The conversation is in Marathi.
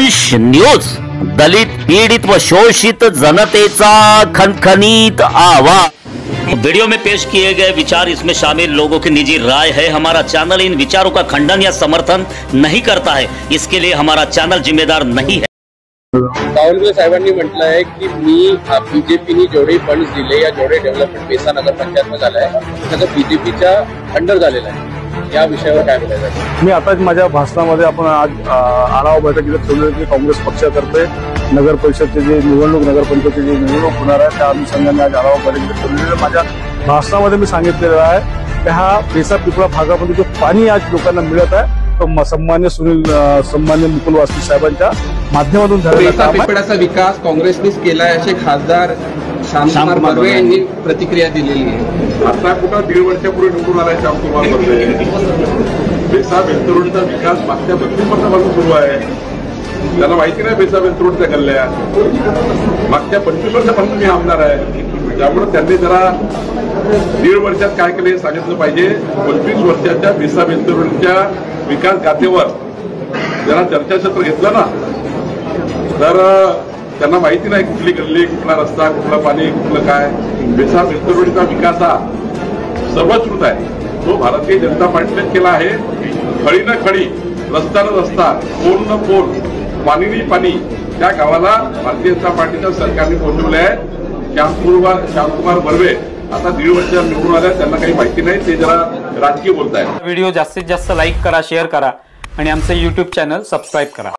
दंश न्यूज, दलित पीड़ित व शोषित जनतेचा खनखनीत आवाज। वीडियो में पेश किए गए विचार इसमें शामिल लोगों की निजी राय है। हमारा चैनल इन विचारों का खंडन या समर्थन नहीं करता है, इसके लिए हमारा चैनल जिम्मेदार नहीं है। बावनकुळे साहेबांनी म्हटलं आहे की मी बीजेपीने जेवढे फंड्स दिले या जेवढे डेव्हलपमेंट पेसा नगरपंचायतनं झालाय त्याचं बीजेपीच्या अंडर झालेलं आहे, या विषयावर काय बोलायचं? मी आता माझ्या भाषणामध्ये आपण आज आढावा बैठकीला ठेवले की काँग्रेस पक्षातर्फे नगर परिषदचे जे निवडणूक नगरपंचायतची जी निवडणूक होणार आहे त्या अनुषंगाने आज आढावा बैठकीला ठेवलेले। माझ्या भाषणामध्ये मी सांगितलेलं आहे की हा पेसा पिपळा भागामध्ये जो पाणी आज लोकांना मिळत आहे तो सन्मान्य मुकुल वासनिक साहेबांच्या माध्यमातून झालेला पिपळाचा विकास काँग्रेसनेच केलाय असे खासदार श्यामकुमार बर्वे यांनी प्रतिक्रिया दिलेली आहे। आता कुठं 1.5 वर्षापूर्वी निवडून आलाय श्यामकुमार बर्वे। बेसा वेंतुर्डीचा विकास मागच्या 32 वर्षापासून सुरू आहे। त्याला माहिती नाही बेसा वेंतुर्डीच्या गल्ल्या मागच्या 25 वर्षापासून मी आमदार आहे, त्यामुळे त्यांनी जरा 1.5 वर्षात काय केले सांगितलं पाहिजे। 25 वर्षाच्या बेसा वेंतुर्डीच्या विकास गाथेवर जरा चर्चासत्र घेतलं ना तर त्यांना माहिती नाही कुठली गल्ली, कुठला रस्ता, कुठलं पाणी, कुठलं काय। बेसा वेंतुर्डीचा विकास हा सर्वश्रुत आहे, तो भारतीय जनता पार्टीने केला आहे। खडी न खडी, रस्ता न रस्ता, पोल न पोल, पाणी न पाणी त्या गावाला भारतीय जनता पार्टीच्या सरकारने पोहोचवले आहे। श्यामकुमार बर्वे आता 1.5 वर्षात निवडून आल्या, त्यांना काही माहिती नाही, ते जरा राजकीय बोलतायत। व्हिडिओ जास्तीत जास्त लाईक करा, शेअर करा आणि आमचे YouTube चॅनल सबस्क्राईब करा।